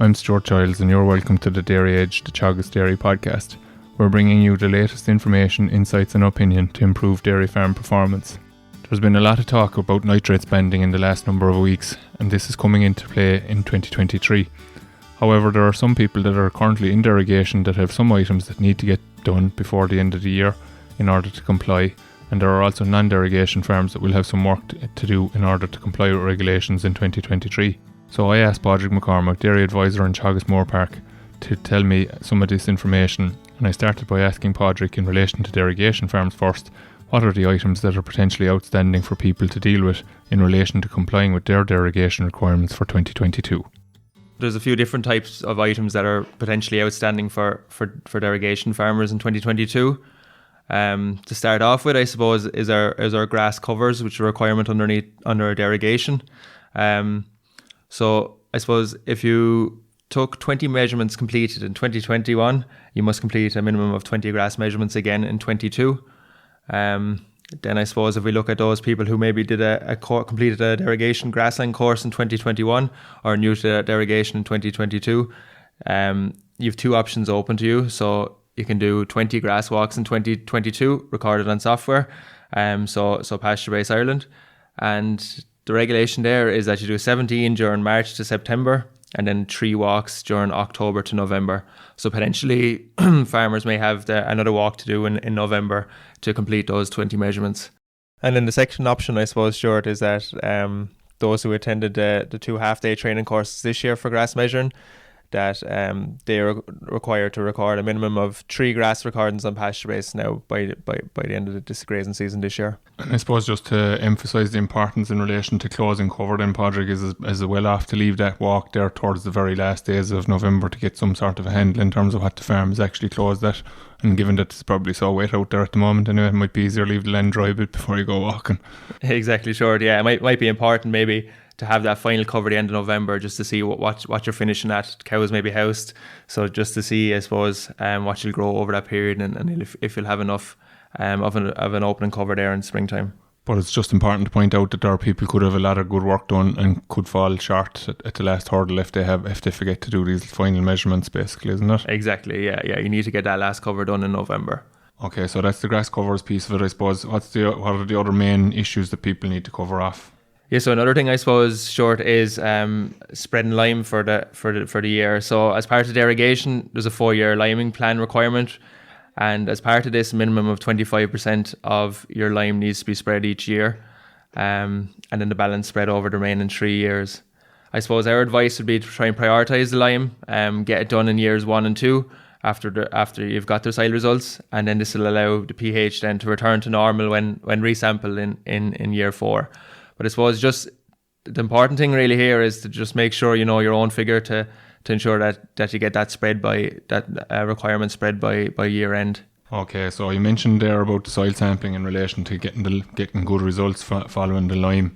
I'm Stuart Childs and you're welcome to the Dairy Edge, the Teagasc Dairy podcast. We're bringing you the latest information, insights and opinion to improve dairy farm performance. There's been a lot of talk about nitrates spending in the last number of weeks, and this is coming into play in 2023. However, there are some people that are currently in derogation that have some items that need to get done before the end of the year in order to comply, and there are also non-derogation farms that will have some work to do in order to comply with regulations in 2023. So I asked Padraig McCormack, Dairy Advisor in Teagasc Moorepark, to tell me some of this information, and I started by asking Padraig in relation to derogation farms first, what are the items that are potentially outstanding for people to deal with in relation to complying with their derogation requirements for 2022? There's a few different types of items that are potentially outstanding for derogation farmers in 2022. To start off with, I suppose, is our grass covers, which are a requirement under a derogation. So I suppose if you took 20 measurements completed in 2021, you must complete a minimum of 20 grass measurements again in 22. Then I suppose if we look at those people who maybe did completed a derogation grassland course in 2021 or new to that derogation in 2022, you have two options open to you. So you can do 20 grass walks in 2022 recorded on software, so pasture-based Ireland, and the regulation there is that you do 17 during March to September and then 3 walks during October to November. So potentially farmers may have another walk to do in November to complete those 20 measurements. And then the second option, I suppose, Stuart, is that those who attended the 2 half-day training courses this year for grass measuring, that they are required to record a minimum of 3 grass recordings on pasture base now by the end of this grazing season this year. And I suppose just to emphasise the importance in relation to closing cover, then Padraig is well off to leave that walk there towards the very last days of November to get some sort of a handle in terms of what the farm has actually closed at. And given that it's probably so wet out there at the moment anyway, it might be easier to leave the land dry a bit before you go walking. Exactly, sure. Yeah, it might be important maybe to have that final cover at the end of November just to see what you're finishing at. Cows may be housed, so just to see, I suppose, what you'll grow over that period and if you'll have enough of an opening cover there in springtime. But it's just important to point out that there are people who could have a lot of good work done and could fall short at the last hurdle if they forget to do these final measurements, basically, isn't it? Exactly, yeah. You need to get that last cover done in November. Okay, so that's the grass covers piece of it, I suppose. What are the other main issues that people need to cover off? Yeah, so another thing I suppose, Short, is spreading lime for the year. So as part of derogation, there's a 4-year liming plan requirement, and as part of this, a minimum of 25% of your lime needs to be spread each year, and then the balance spread over the remaining 3 years. I suppose our advice would be to try and prioritise the lime, get it done in years 1 and 2 after you've got the soil results, and then this will allow the pH then to return to normal when resampled in year 4. But I suppose just the important thing really here is to just make sure you know your own figure to ensure that you get that spread by that requirement spread by year end. Okay, so you mentioned there about the soil sampling in relation to getting good results following the lime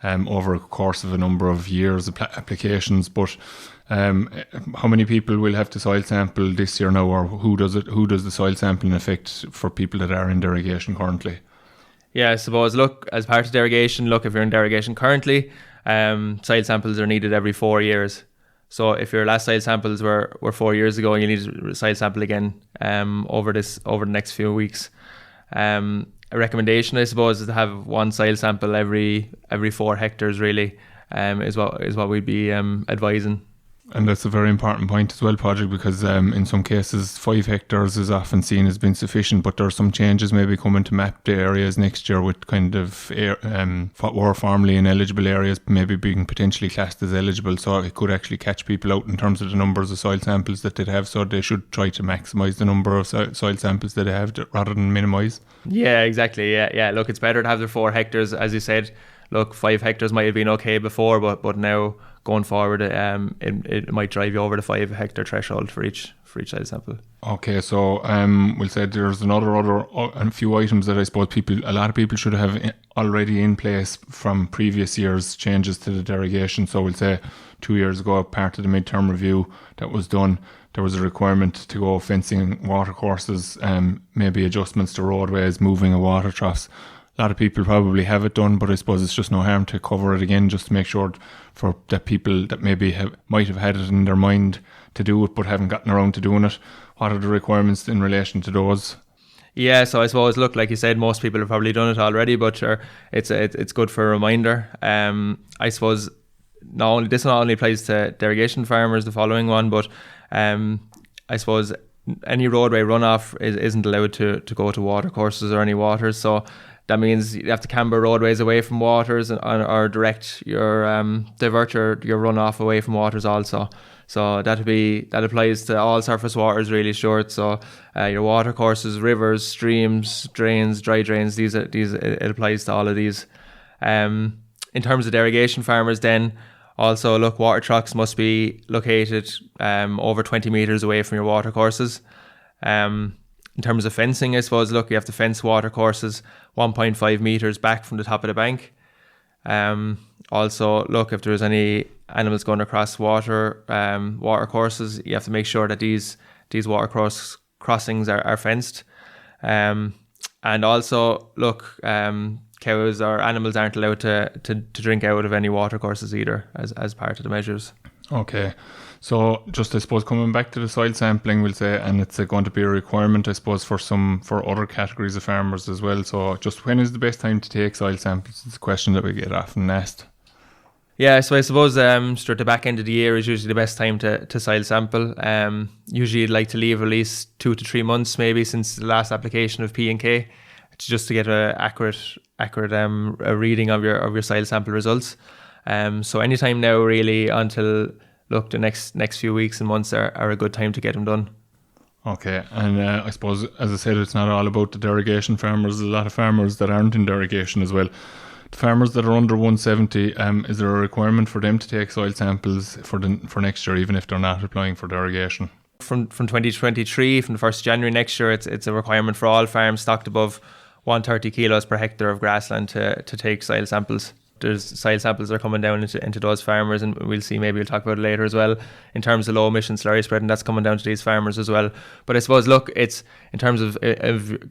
over a course of a number of years applications. But how many people will have to soil sample this year now, or who does the soil sampling affect for people that are in derogation currently? Yeah, I suppose, look, as part of derogation, if you're in derogation currently, soil samples are needed every 4 years. So if your last soil samples were 4 years ago, you need to soil sample again over the next few weeks. A recommendation, I suppose, is to have 1 soil sample every 4 hectares, really, is what we'd be advising. And that's a very important point as well, Padraig, because in some cases 5 hectares is often seen as being sufficient, but there are some changes maybe coming to map the areas next year with kind of what were formerly ineligible areas maybe being potentially classed as eligible, so it could actually catch people out in terms of the numbers of soil samples that they'd have, so they should try to maximise the number of soil samples that they have rather than minimise. Yeah, exactly, yeah. Look, it's better to have the 4 hectares, as you said. Look, 5 hectares might have been okay before, but now going forward, it might drive you over the 5 hectare threshold for each soil sample. Okay, so we'll say there's a few items that I suppose a lot of people should have already in place from previous years' changes to the derogation. So we'll say 2 years ago, part of the midterm review that was done, there was a requirement to go fencing water courses, maybe adjustments to roadways, moving of water troughs. A lot of people probably have it done, but I suppose it's just no harm to cover it again, just to make sure for that people that maybe might have had it in their mind to do it but haven't gotten around to doing it. What are the requirements in relation to those? Yeah, so I suppose, look, like you said, most people have probably done it already, but sure, it's good for a reminder. I suppose this not only applies to derogation farmers, the following one, but I suppose any roadway runoff isn't allowed to go to water courses or any waters. So that means you have to camber roadways away from waters or direct divert your runoff away from waters also. So that applies to all surface waters, really short. So your water courses, rivers, streams, drains, dry drains. It applies to all of these. In terms of derogation farmers, then also look, water trucks must be located over 20 meters away from your water courses. In terms of fencing, I suppose, look, you have to fence water courses 1.5 meters back from the top of the bank. Also, look, if there's any animals going across water courses, you have to make sure that these water crossings are fenced. And also, look, cows or animals aren't allowed to drink out of any water courses either, as part of the measures. Okay, so just I suppose coming back to the soil sampling, we'll say, and it's going to be a requirement, I suppose, for other categories of farmers as well. So just when is the best time to take soil samples? It's a question that we get often asked. Yeah, so I suppose Stuart, the back end of the year is usually the best time to soil sample. Usually you'd like to leave at least 2 to 3 months maybe since the last application of P&K, just to get an accurate a reading of your soil sample results. So anytime now really until, look, the next few weeks and months are a good time to get them done. Okay, and I suppose, as I said, it's not all about the derogation farmers. There's a lot of farmers that aren't in derogation as well. The farmers that are under 170, is there a requirement for them to take soil samples for next year, even if they're not applying for derogation? From 2023, from the 1st of January next year, it's a requirement for all farms stocked above 130 kilos per hectare of grassland to take soil samples. There's soil samples that are coming down into those farmers, and we'll talk about it later as well, in terms of low emission slurry spreading, that's coming down to these farmers as well. But I suppose, look, it's in terms of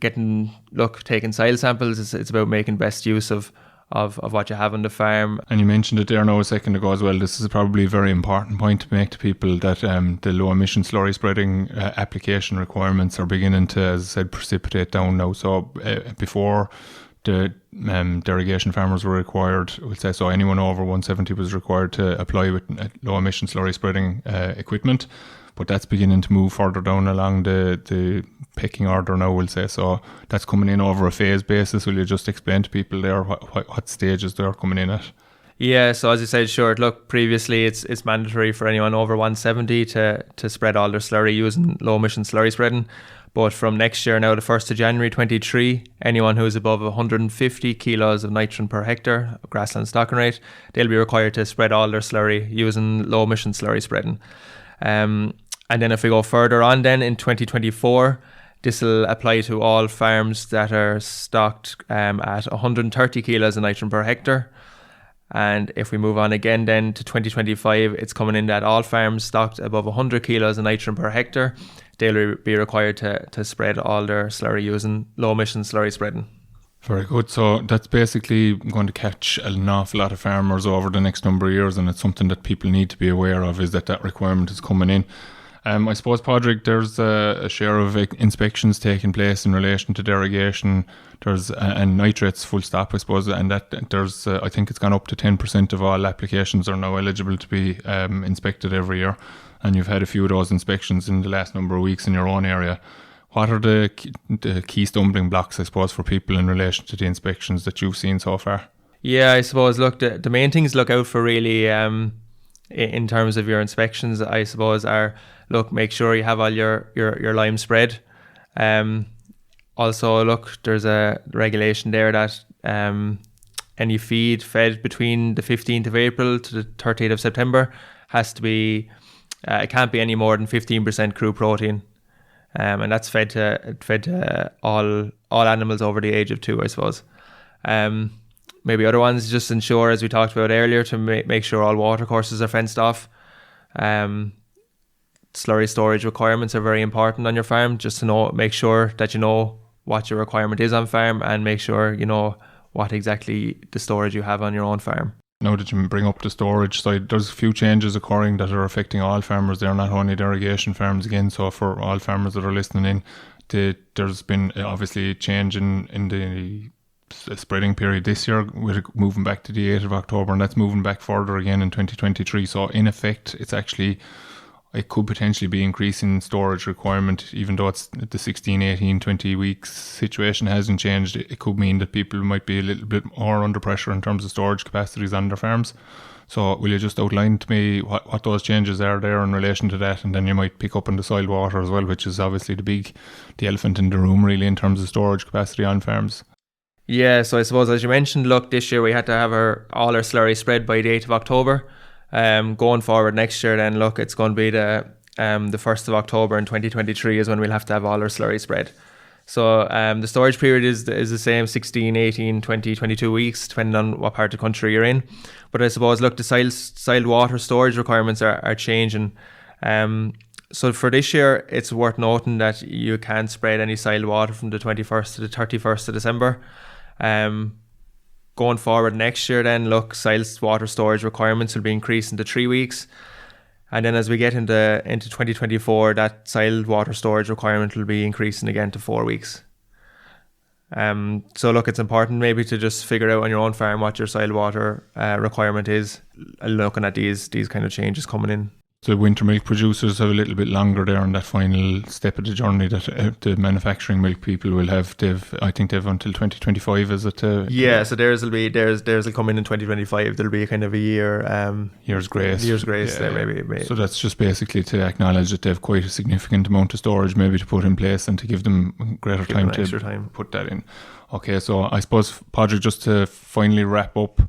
taking soil samples, it's about making best use of what you have on the farm. And you mentioned it there now a second ago as well. This is probably a very important point to make to people, that the low emission slurry spreading application requirements are beginning to, as I said, precipitate down now. So before the derogation farmers were required, we'll say, so anyone over 170 was required to apply with low emission slurry spreading equipment. But that's beginning to move further down along the pecking order now, we'll say. So that's coming in over a phase basis. Will you just explain to people there what stages they're coming in at? Yeah, so as you said, sure, look, previously it's mandatory for anyone over 170 to spread all their slurry using low emission slurry spreading. But from next year now, the 1st of January 23, anyone who is above 150 kilos of nitrogen per hectare of grassland stocking rate, they'll be required to spread all their slurry using low emission slurry spreading. And then if we go further on then in 2024, this will apply to all farms that are stocked at 130 kilos of nitrogen per hectare. And if we move on again then to 2025, it's coming in that all farms stocked above 100 kilos of nitrogen per hectare, they'll be required to spread all their slurry using low emission slurry spreading. Very good. So that's basically going to catch an awful lot of farmers over the next number of years, and it's something that people need to be aware of, is that requirement is coming in. I suppose, Padraig, there's a share of inspections taking place in relation to derogation. There's and nitrates, full stop, I suppose, and that there's I think it's gone up to 10% of all applications are now eligible to be inspected every year. And you've had a few of those inspections in the last number of weeks in your own area. What are the key stumbling blocks, I suppose, for people in relation to the inspections that you've seen so far? Yeah, I suppose, look, the main things to look out for really in terms of your inspections, I suppose, are, look, make sure you have all your lime spread. Also, look, there's a regulation there that any feed fed between the 15th of April to the 30th of September has to be, it can't be any more than 15% crude protein. And that's fed to all animals over the age of 2, I suppose. Maybe other ones, just ensure, as we talked about earlier, to make sure all water courses are fenced off. Slurry storage requirements are very important on your farm, just to make sure that you know what your requirement is on farm, and make sure you know what exactly the storage you have on your own farm. Now that you bring up the storage side, there's a few changes occurring that are affecting all farmers. They're not only derogation farms again, so for all farmers that are listening in, there's been obviously a change in the spreading period this year, with moving back to the 8th of October, and that's moving back further again in 2023. So in effect, it could potentially be increasing storage requirement, even though it's the 16, 18, 20 weeks situation hasn't changed. It could mean that people might be a little bit more under pressure in terms of storage capacities on their farms. So will you just outline to me what those changes are there in relation to that, and then you might pick up on the soil water as well, which is obviously the elephant in the room really in terms of storage capacity on farms. Yeah, so I suppose as you mentioned, look, this year we had to have all our slurry spread by the 8th of October. Going forward next year then, look, it's going to be the 1st of October in 2023 is when we'll have to have all our slurry spread. So the storage period is the same, 16, 18, 20, 22 weeks, depending on what part of the country you're in. But I suppose, look, the soil water storage requirements are changing. So for this year, it's worth noting that you can't spread any soil water from the 21st to the 31st of December. Going forward next year then, look, soil water storage requirements will be increasing to 3 weeks. And then as we get into 2024, that soil water storage requirement will be increasing again to 4 weeks. So look, it's important maybe to just figure out on your own farm what your soil water requirement is, looking at these kind of changes coming in. So winter milk producers have a little bit longer there on that final step of the journey that the manufacturing milk people will have. I think they've until 2025, is it? Yeah, so theirs will come in 2025. There'll be a kind of a year's grace. There maybe. So that's just basically to acknowledge that they have quite a significant amount of storage maybe to put in place, and to give them greater time to put that in. Okay, so I suppose, Padraig, just to finally wrap up,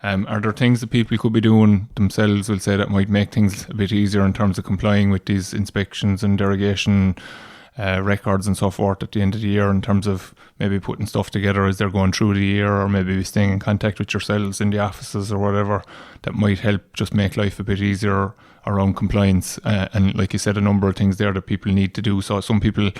are there things that people could be doing themselves, will say, that might make things a bit easier in terms of complying with these inspections and derogation records and so forth at the end of the year, in terms of maybe putting stuff together as they're going through the year, or maybe staying in contact with yourselves in the offices or whatever, that might help just make life a bit easier around compliance? And like you said, a number of things there that people need to do. So some people,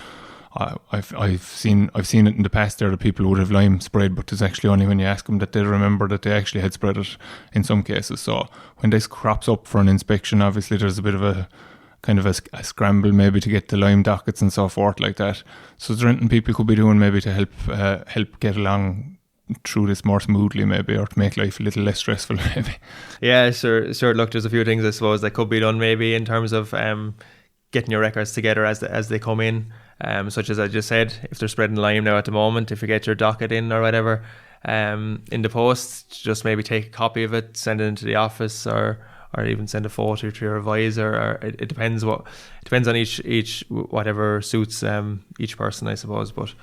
I've seen it in the past there, that people would have lime sprayed, but it's actually only when you ask them that they remember that they actually had spread it in some cases. So when this crops up for an inspection, obviously there's a bit of a kind of a scramble maybe to get the lime dockets and so forth like that. So is there anything people could be doing maybe to help get along through this more smoothly maybe, or to make life a little less stressful maybe? Yeah, sure. Look, there's a few things I suppose that could be done maybe in terms of getting your records together as they come in. Such as I just said, if they're spreading lime now at the moment, if you get your docket in or whatever in the post, just maybe take a copy of it, send it into the office, or even send a photo to your advisor. Or it depends on each whatever suits each person, I suppose. But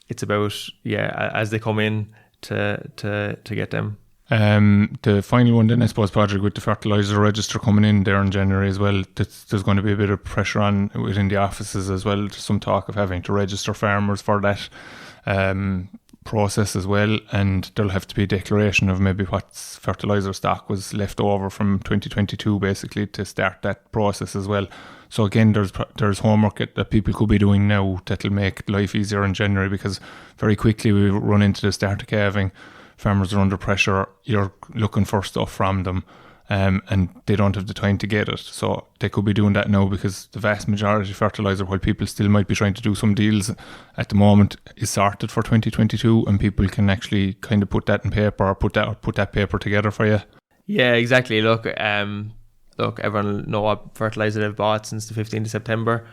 it's about as they come in to get them. The final one then, I suppose, Padraig, with the fertiliser register coming in there in January as well, there's going to be a bit of pressure on within the offices as well. There's some talk of having to register farmers for that process as well, and there'll have to be a declaration of maybe what fertiliser stock was left over from 2022 basically to start that process as well. So again, there's homework that people could be doing now that'll make life easier in January, because very quickly we run into the start of calving. Farmers are under pressure, you're looking for stuff from them, and they don't have the time to get it. So they could be doing that now, because the vast majority of fertiliser, while people still might be trying to do some deals at the moment, is sorted for 2022, and people can actually kind of put that in paper, or put that paper together for you. Yeah, exactly. Look, everyone know what fertiliser they've bought since the 15th of September.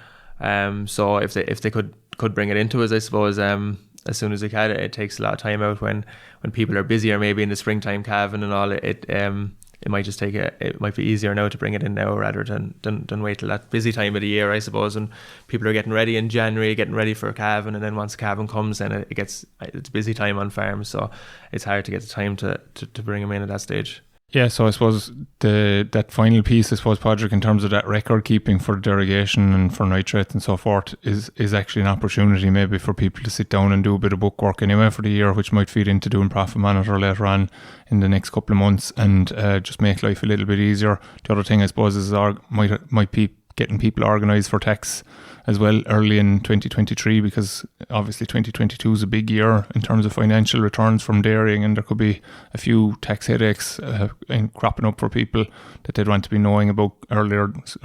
So if they could bring it into us, I suppose, as soon as they can. It takes a lot of time out when people are busier, maybe in the springtime calving and all. It might just it might be easier now to bring it in now rather than wait till that busy time of the year, I suppose, and people are getting ready in January, getting ready for calving, and then once calving comes, then it's busy time on farms, so it's hard to get the time to bring them in at that stage. Yeah, so I suppose that final piece, I suppose, Padraig, in terms of that record keeping for derogation and for nitrates and so forth, is actually an opportunity maybe for people to sit down and do a bit of bookwork anyway for the year, which might feed into doing Profit Monitor later on in the next couple of months, and just make life a little bit easier. The other thing, I suppose, is might be getting people organised for tax as well early in 2023, because obviously 2022 is a big year in terms of financial returns from dairying, and there could be a few tax headaches cropping up for people that they'd want to be knowing about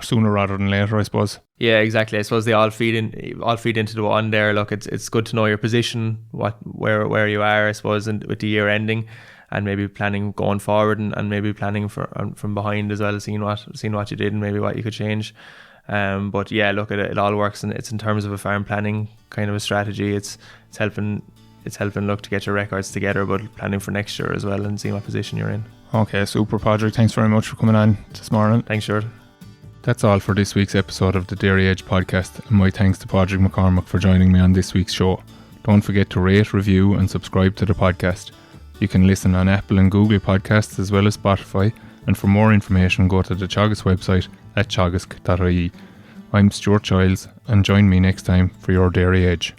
sooner rather than later, I suppose. Yeah, exactly. I suppose they all feed into the one there. Look, it's good to know your position, where you are, I suppose, and with the year ending, and maybe planning going forward, and maybe planning from behind as well, seeing what you did and maybe what you could change. But yeah, look, it all works, and it's in terms of a farm planning kind of a strategy. It's helping look to get your records together, but planning for next year as well and seeing what position you're in. Okay, super, Padraig. Thanks very much for coming on this morning. Thanks, Stuart. That's all for this week's episode of the Dairy Edge podcast, and my thanks to Padraig McCormack for joining me on this week's show. Don't forget to rate, review and subscribe to the podcast. You can listen on Apple and Google podcasts as well as Spotify, and for more information go to the Teagasc website at teagasc.ie. I'm Stuart Childs, and join me next time for your Dairy Edge.